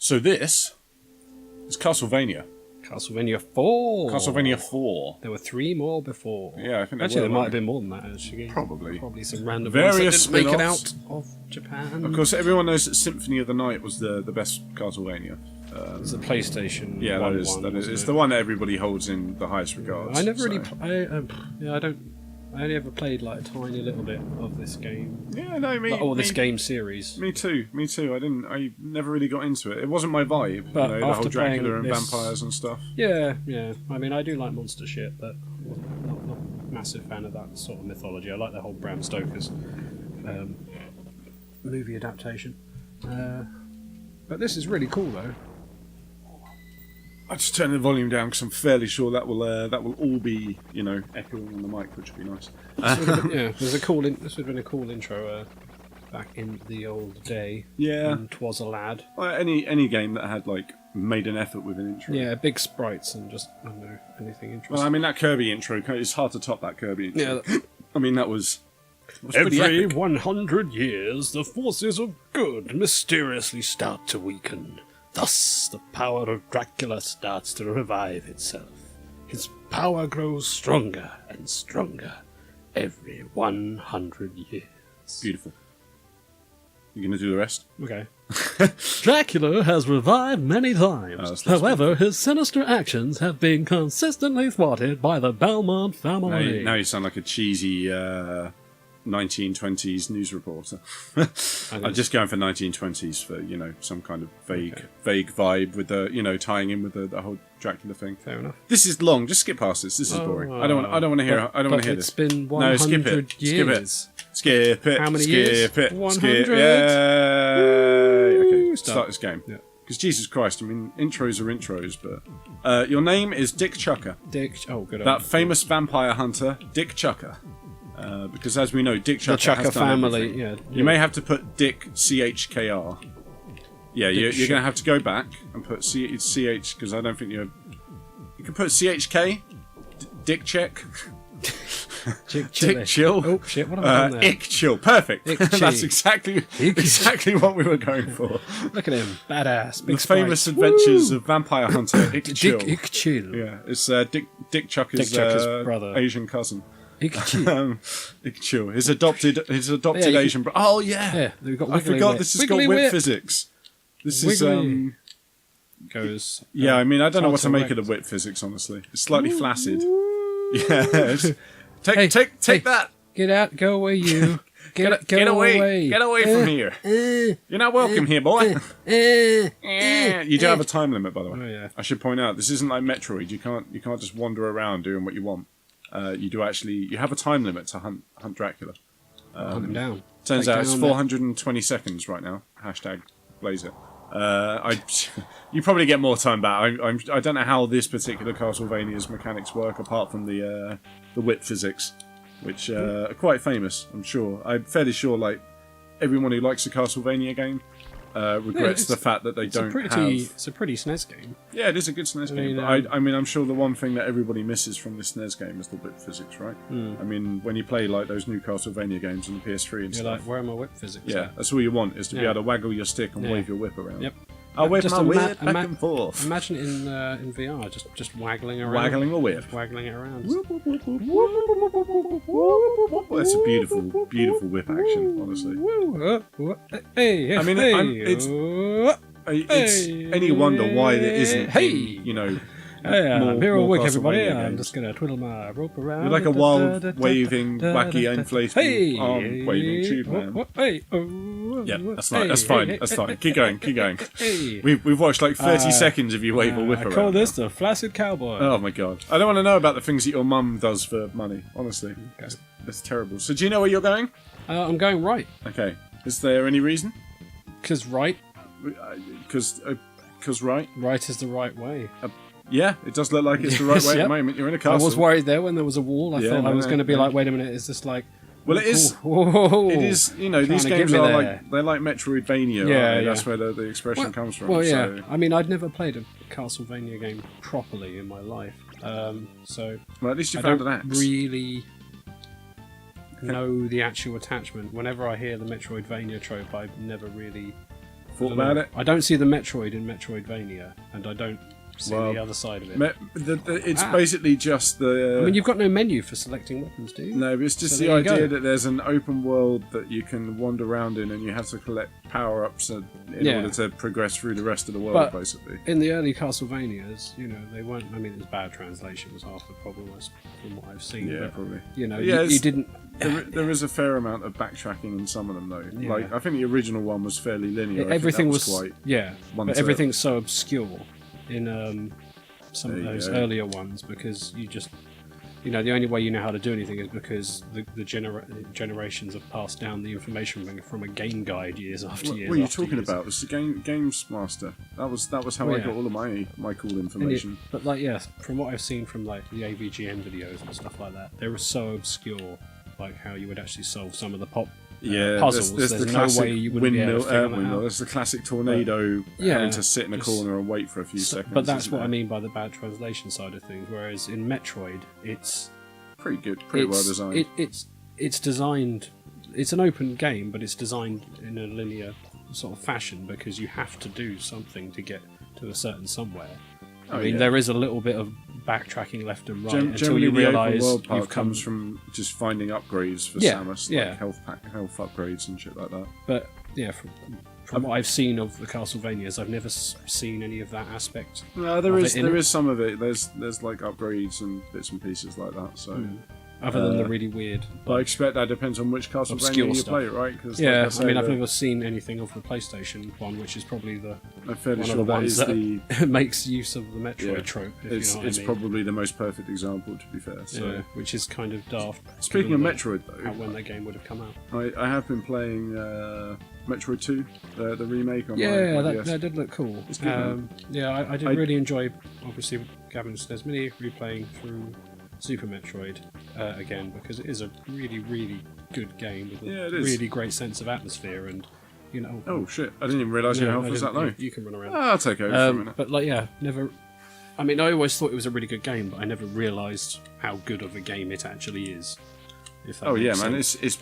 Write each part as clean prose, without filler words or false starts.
So this is Castlevania. Castlevania 4. Castlevania 4. There were 3 more before. Yeah, I think actually there were, might have been more than that. Actually, probably some random various ones that didn't make it out spin-offs. of Japan. Of course, everyone knows that Symphony of the Night was the best Castlevania. It's the PlayStation. Yeah, one, that is. It's it? the one that everybody holds in the highest regards. I never really. I only ever played like a tiny little bit of this game. Yeah, no, me. Or this game series. Me too. I never really got into it. It wasn't my vibe. But the whole Dracula and this, vampires and stuff. Yeah. I mean, I do like monster shit, but not a massive fan of that sort of mythology. I like the whole Bram Stoker's movie adaptation. But this is really cool, though. I just turn the volume down because I'm fairly sure that will all be echoing on the mic, which would be nice. Yeah, this would have been a cool intro back in the old day. Yeah, when 'twas a lad. Well, any game that had made an effort with an intro. Yeah, big sprites and just I don't know anything interesting. Well, I mean that Kirby intro, it's hard to top that Kirby intro. Yeah, I mean that was every 100 years, the forces of good mysteriously start to weaken. Thus, the power of Dracula starts to revive itself. His power grows stronger and stronger every 100 years. Beautiful. You gonna do the rest? Okay. Dracula has revived many times. However, his sinister actions have been consistently thwarted by the Belmont family. Now you sound like a cheesy 1920s news reporter. I'm just going for 1920s for some kind of vague vibe with the tying in with the whole Dracula thing. Fair enough. This is long. Just skip past this. This is boring. I don't want to hear. I don't want to hear this. It's been 100 years. Skip it. How many years? Skip it. 100. Yeah. Okay. Start this game. Yeah. Because Jesus Christ, I mean, intros are intros, but your name is Dick Chucker. Good. That famous vampire hunter, Dick Chucker. Because as we know, Dick Chucker the Chucker has done family. everything. Yeah. You may have to put Dick CHKR. Yeah, you're going to have to go back and put CH because I don't think you can put CHK. Dick check. Dick chill. Oh shit! What have I done there? Ick chill. Perfect. That's exactly what we were going for. Look at him, badass. The famous adventures of vampire hunter Ick Chill. Dick Chill. Yeah, it's Dick Chucker's brother, Asian cousin. Ick Chill. Ick Chill. His adopted Asian brother. Oh yeah. I forgot this has got whip physics. This is goes. Yeah, I mean I don't know what to make of the whip physics. Honestly, it's slightly flaccid. Yeah. Take that. Get out. Go away, you. Get away. Get away from here. You're not welcome here, boy. You do have a time limit, by the way. Oh, yeah. I should point out this isn't like Metroid. You can't just wander around doing what you want. You have a time limit to hunt Dracula. Hunt him down. Turns out it's 420 seconds right now. #blaze it. You probably get more time back. I don't know how this particular Castlevania's mechanics work apart from the whip physics, which are quite famous. I'm sure. I'm fairly sure. Everyone who likes a Castlevania game regrets the fact that they don't have. It's a pretty SNES game. Yeah, it is a good SNES game. But I'm sure the one thing that everybody misses from this SNES game is the whip physics, right? I mean, when you play those new Castlevania games on the PS3 and stuff. Where are my whip physics? Yeah, that's all you want is to be able to waggle your stick and wave your whip around. Yep. I'll whip my whip back and forth. Imagine it in VR, just waggling around. Waggling a whip. Just waggling it around. That's a beautiful, beautiful whip action, honestly. Hey, I mean, it's any wonder why there isn't, I'm here all week, everybody. Castlevania I'm games. just going to twiddle my rope around. You're like a wild, waving, wacky, inflatable arm waving tube man. Yeah, that's fine. That's fine. Keep going. We've watched 30 seconds of you wave a whip around. I call this the flaccid cowboy. Oh my god. I don't want to know about the things that your mum does for money, honestly. Okay. That's terrible. So do you know where you're going? I'm going right. Okay. Is there any reason? Because right. Because right? Right is the right way. Yeah, it does look like it's the right way at the moment. You're in a castle. I was worried there when there was a wall. I thought I was going to be wait a minute, is this like... Well, it is. Whoa, it is. These games are they're like Metroidvania. Yeah. That's where the expression comes from. Well, yeah. So. I mean, I'd never played a Castlevania game properly in my life, so well, at least you found an axe. Really know the actual attachment. Whenever I hear the Metroidvania trope, I've never really thought about it. I don't see the Metroid in Metroidvania, and I don't see the other side of it. It's basically just the... I mean, you've got no menu for selecting weapons, do you? No, but it's just the idea that there's an open world that you can wander around in, and you have to collect power-ups in order to progress through the rest of the world, basically. In the early Castlevanias, they weren't... I mean, it was bad translation was half the problem, from what I've seen. Yeah, but, probably. You didn't... There is a fair amount of backtracking in some of them, though. Yeah. Like, I think the original one was fairly linear. Everything was quite... Yeah, but everything's so obscure in some of those earlier ones, because you just... the only way you know how to do anything is because the generations have passed down the information from a game guide years after years. What are you talking about? It was the Games Master. That was how I got all of my cool information. But from what I've seen from like the AVGN videos and stuff like that, they were so obscure, like how you would actually solve some of the puzzles. There's the no classic way you wouldn't windmill. be able to figure that out. There's the classic tornado having to sit in a corner and wait for a few seconds. But that's what I mean by the bad translation side of things. Whereas in Metroid, it's pretty good, pretty well designed. It's designed. It's an open game, but it's designed in a linear sort of fashion because you have to do something to get to a certain somewhere. I mean, there is a little bit of backtracking left and right until you realise you've comes from just finding upgrades for Samus, like health upgrades and shit like that. But from what I've seen of the Castlevanias, I've never seen any of that aspect. No, there is some of it. There's like upgrades and bits and pieces like that. So. Other than the really weird... But I expect that depends on which Castlevania you play, right? Cause I've never seen anything of the PlayStation one, which is probably I'm fairly one sure of the ones that makes use of the Metroid trope, It's probably the most perfect example, to be fair. So. Which is kind of daft. Speaking of Metroid, though... When that game would have come out. I have been playing Metroid 2, the remake on my that did look cool. It's good, I did really enjoy, obviously, Gavin says, replaying through Super Metroid again, because it is a really, really good game with a really great sense of atmosphere and, Oh shit! I didn't even realise your health was that low. You can run around. I'll take over for a minute. But never. I mean, I always thought it was a really good game, but I never realised how good of a game it actually is. Man, it's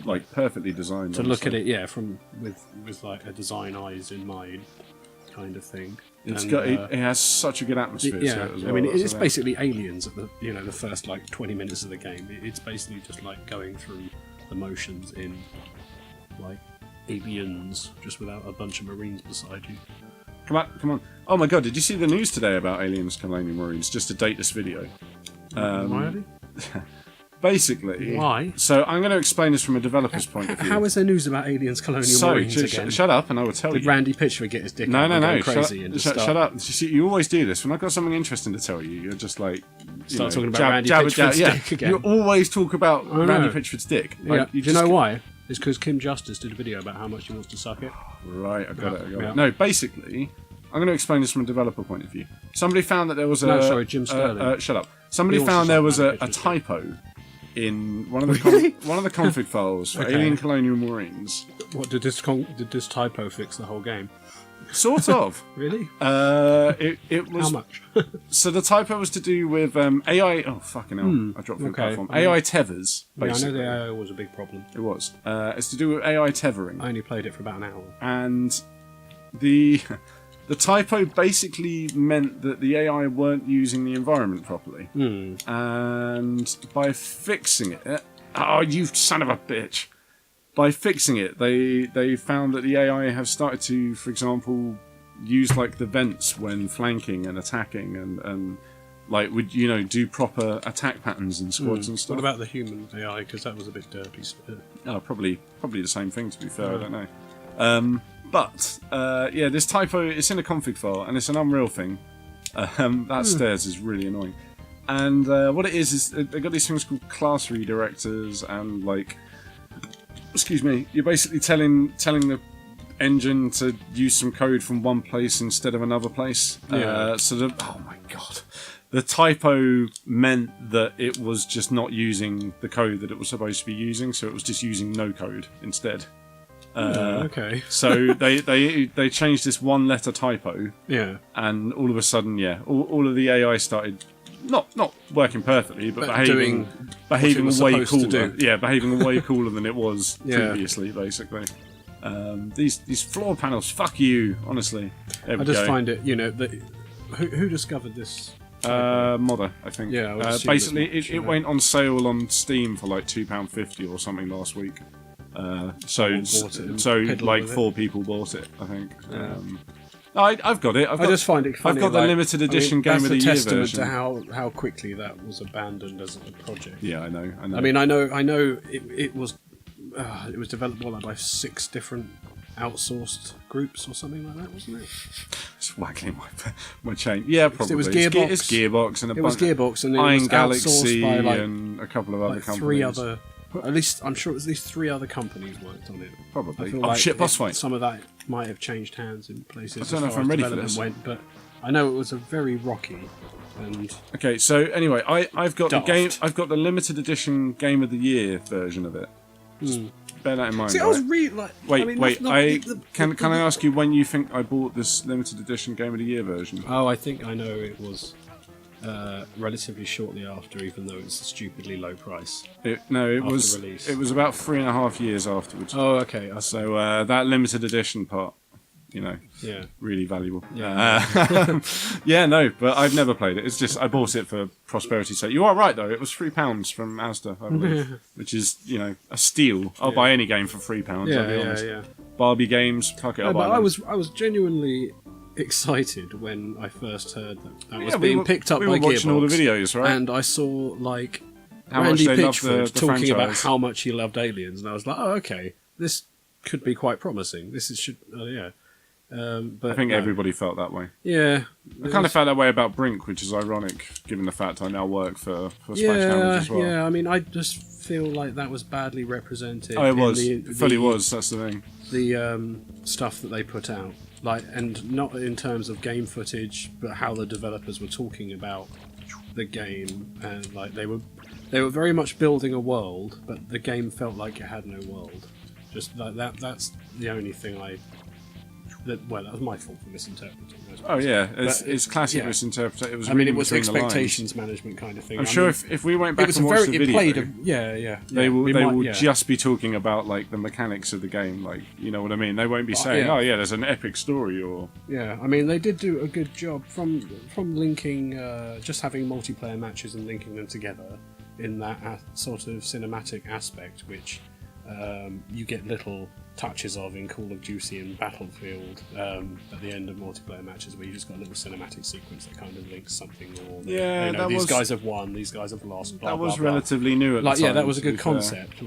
like perfectly designed. To look at it, from with like a design eyes in mind, kind of thing. It has such a good atmosphere. To it as well, I mean, it's basically Aliens at the first like 20 minutes of the game. It's basically just like going through the motions in like Aliens, just without a bunch of Marines beside you. Come on! Oh my god! Did you see the news today about Aliens Colonial Marines? Just to date this video. Really? Basically, why? So I'm going to explain this from a developer's point of view. How is there news about Aliens Colonial Marines again? Shut up, and I will tell you. Did Randy Pitchford get his dick out and go crazy and just shut up. You always do this. When I've got something interesting to tell you, you're just like... Start talking about Randy Pitchford's dick again. You always talk about Randy Pitchford's dick. Like, do you know why? It's because Kim Justice did a video about how much he wants to suck it. Right, I got it. No, basically... I'm going to explain this from a developer point of view. Somebody found that there was Jim Sterling. Shut up. Somebody found there was a typo in one of the config files for Alien Colonial Marines. What did this typo fix the whole game? Sort of. Really? It was. How much? So the typo was to do with AI. Oh fucking hell! I dropped from the platform. AI tethers. Basically. I know the AI was a big problem. It was. It's to do with AI tethering. I only played it for about an hour. And the typo basically meant that the AI weren't using the environment properly. And by fixing it... Oh, you son of a bitch! By fixing it, they found that the AI have started to, for example, use like the vents when flanking and attacking and like would do proper attack patterns in squads and stuff. What about the human AI? Because that was a bit derpy. Oh, probably the same thing, to be fair. I don't know. But, this typo, it's in a config file, and it's an Unreal thing. That stairs is really annoying. And what it is they've got these things called class redirectors, and, like... Excuse me, you're basically telling the engine to use some code from one place instead of another place. Oh my god. The typo meant that it was just not using the code that it was supposed to be using, so it was just using no code instead. Okay. So they changed this one letter typo. Yeah. And all of a sudden, all of the AI started not working perfectly, but behaving way cooler. Yeah, behaving way cooler than it was previously, basically. These floor panels, fuck you, honestly. There we I just go. find it, who discovered this? Modder, I think. Yeah, I would assume basically, it's much, it went on sale on Steam for like £2.50 or something last week. So like 4 people bought it, I think. I've got it. I just find it funny. I've got the limited edition Game of the Year version. That's a testament to how quickly that was abandoned as a project. Yeah, I know. I mean, I know it was developed by 6 different outsourced groups or something like that, wasn't it? It's waggling my chain. Yeah, probably. It was Gearbox. It's Gearbox and and it Iron was Galaxy by and a couple of other companies. 3 other. At least I'm sure it was at least 3 other companies worked on it. Probably. I feel boss fight. Some of that might have changed hands in places. I don't know if I'm ready for this. But I know it was a very rocky and. Okay, so anyway, I've got daft. the game. I've got the limited edition Game of the Year version of it. Just bear that in mind. See, I was really like. Wait. Can I ask you when you think I bought this limited edition Game of the Year version? Oh, I think I know it was relatively shortly after, even though it's a stupidly low price. It was release. It was about 3.5 years afterwards. Oh, okay. So that limited edition part, yeah, really valuable. Yeah. Yeah, no, but I've never played it. It's just I bought it for prosperity's sake. You are right though; it was £3 from Asda, I believe, which is a steal. I'll buy any game for £3. I'll be honest. Yeah. Barbie games, fuck it. No, but I was genuinely excited when I first heard that was picked up by Gearbox. We were watching all the videos, right? And I saw like how Randy much they love Pitchford the talking about franchise. how much he loved Aliens, and I was like, oh, okay, this could be quite promising. But I think everybody felt that way. Yeah, I kind of felt that way about Brink, which is ironic given the fact I now work for Splash Damage as well. Yeah, I mean, I just feel like that was badly represented. Oh, it was. It fully was. That's the thing. The stuff that they put out, and not in terms of game footage, but how the developers were talking about the game, and they were very much building a world, but the game felt like it had no world. Just like that. That's the only thing that was my fault for misinterpreting. Oh yeah, it's classic misinterpretation. It was. It was expectations management kind of thing. I'm sure if we went back and watched the video, they will just be talking about the mechanics of the game, you know what I mean. They won't be saying, "Oh yeah, there's an epic story," or they did do a good job from linking, just having multiplayer matches and linking them together in that sort of cinematic aspect, which you get little touches of in Call of Duty and Battlefield at the end of multiplayer matches, where you just got a little cinematic sequence that kind of links something, or these guys have won, these guys have lost. Blah, that was blah, relatively new at the time. That was a good concept.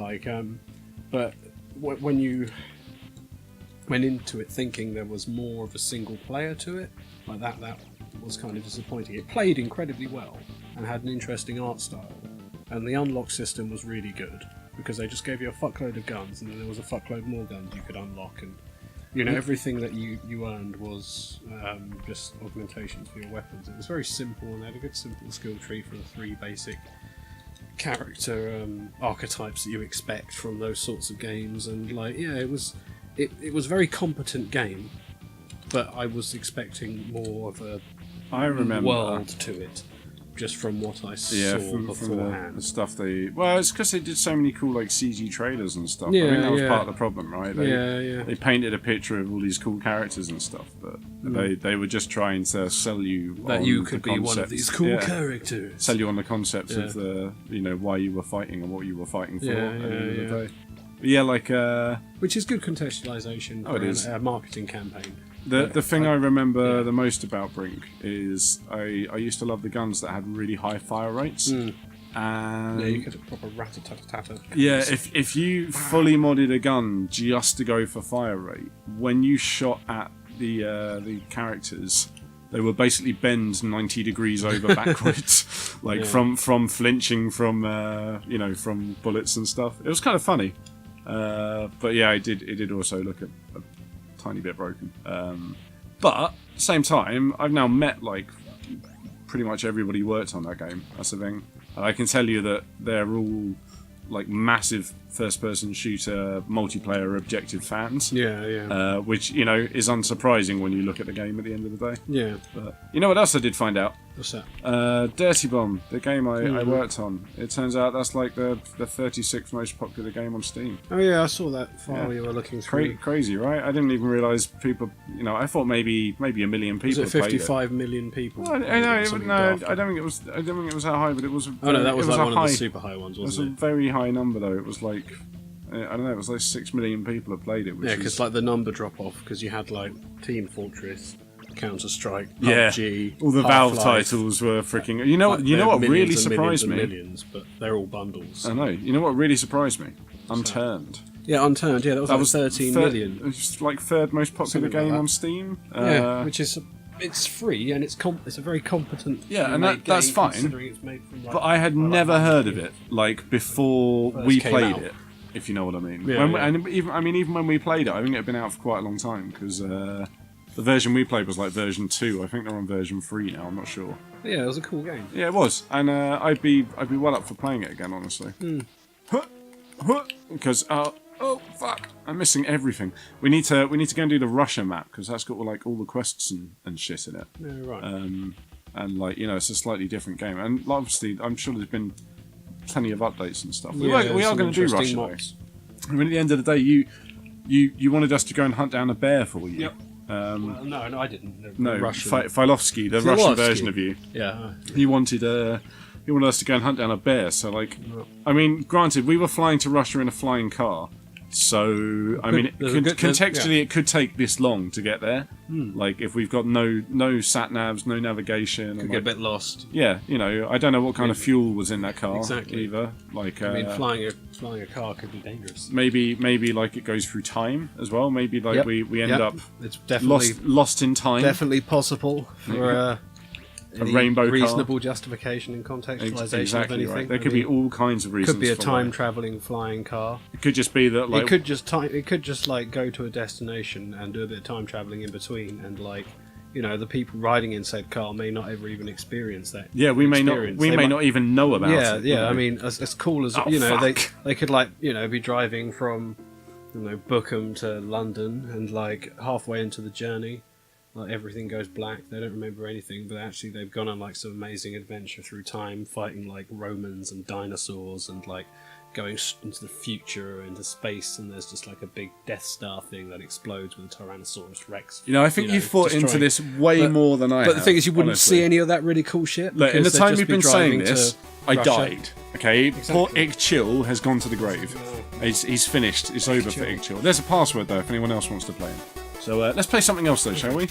But when you went into it thinking there was more of a single player to it, that was kind of disappointing. It played incredibly well and had an interesting art style, and the unlock system was really good, because they just gave you a fuckload of guns, and then there was a fuckload more guns you could unlock, and everything that you earned was just augmentations for your weapons. It was very simple, and they had a good simple skill tree for the 3 basic character archetypes that you expect from those sorts of games, and it was a very competent game, but I was expecting more of a world to it. Just from what I saw beforehand. From the stuff it's because they did so many cool CG trailers and stuff. I think that was part of the problem, right? They painted a picture of all these cool characters and stuff, but they were just trying to sell you that on you could the be concept. one of these cool characters. Sell you on the concept of the why you were fighting and what you were fighting for at the end of the day. But which is good contextualization for a marketing campaign. The thing I remember the most about Brink is I used to love the guns that had really high fire rates. And you could have proper rat-a-tat-a-tat. Yeah, if you fully modded a gun just to go for fire rate, when you shot at the characters, they would basically bend 90 degrees over backwards, from flinching from bullets and stuff. It was kind of funny, but it did also look a tiny bit broken. But at the same time, I've now met pretty much everybody who worked on that game. That's the thing. And I can tell you that they're all massive first-person shooter multiplayer objective fans. Yeah. Which, you know, is unsurprising when you look at the game at the end of the day. Yeah. But you know what else I did find out? What's that? Dirty Bomb, the game I worked on. It turns out that's like the 36th most popular game on Steam. Oh yeah, I saw that file you were looking through. Crazy, right? I didn't even realise people. You know, I thought maybe a million people. Was it played 55 million people? Well, I know. I don't think it was. I don't think it was that high, but it was. Oh no, that was like one high, of the super high ones, wasn't it? It was a very high number though. It was like, I don't know. It was like 6 million people have played it. Which Yeah, because like the number drop off because you had like Team Fortress, Counter Strike, yeah, PUBG, all the Half-Life. Valve titles were freaking. You know what? You know what really surprised me? Millions, but they're all bundles. I know. You know what really surprised me? Unturned. Yeah, Unturned. Yeah, that was 13 million. It's like third most popular game on Steam. Yeah, which is it's free and it's a very competent. Yeah, and that's fine. Considering it's made from, like, but I had never heard of it like before we played out. it. If you know what I mean. Yeah, And even when we played it, I think it had been out for quite a long time because the version we played was like version 2. I think they're on version 3 now. I'm not sure. Yeah, it was a cool game. Yeah, it was, and I'd be well up for playing it again, honestly. Because oh fuck, I'm missing everything. We need to go and do the Russia map because that's got like all the quests and shit in it. Yeah, right. And like, you know, it's a slightly different game, and obviously I'm sure there's been plenty of updates and stuff. We are going to do Russia though. I mean, at the end of the day, you wanted us to go and hunt down a bear for you. Yep. Well, no, I didn't. No, Russian. Filovsky, the Russian version of you. Yeah. He wanted us to go and hunt down a bear. So, like, I mean, granted, we were flying to Russia in a flying car. So, I mean, contextually, it could take this long to get there. Like, if we've got no sat navs, no navigation, Could get a bit lost. Yeah, you know, I don't know what kind of fuel was in that car either. Like, I mean, flying a car could be dangerous. Maybe like it goes through time as well. Maybe like we end up it's definitely lost in time. Definitely possible for a rainbow reasonable justification and contextualization exactly of anything. Right. There could be all kinds of reasons. Could be a for time traveling flying car. It could just be that like it could just like go to a destination and do a bit of time traveling in between, and like, you know, the people riding in said car may not ever even experience that. Yeah, we may not even know about it. Yeah. I mean, as cool as you know, they could like, you know, be driving from, you know, Bookham to London, and like halfway into the journey, like everything goes black. They don't remember anything, but actually they've gone on like some amazing adventure through time, fighting like Romans and dinosaurs, and like going into the future, into space, and there's just like a big Death Star thing that explodes with a Tyrannosaurus Rex. You know, I think you thought into this way more than I have. But the thing is, you wouldn't honestly see any of that really cool shit. Look, in the they'd time just we've be been saying driving this, to I Russia. died. Okay, poor Exactly. Ig Chill has gone to the grave. He's finished. It's over for Ig Chill. There's a password though if anyone else wants to play it. So let's play something else though, shall we?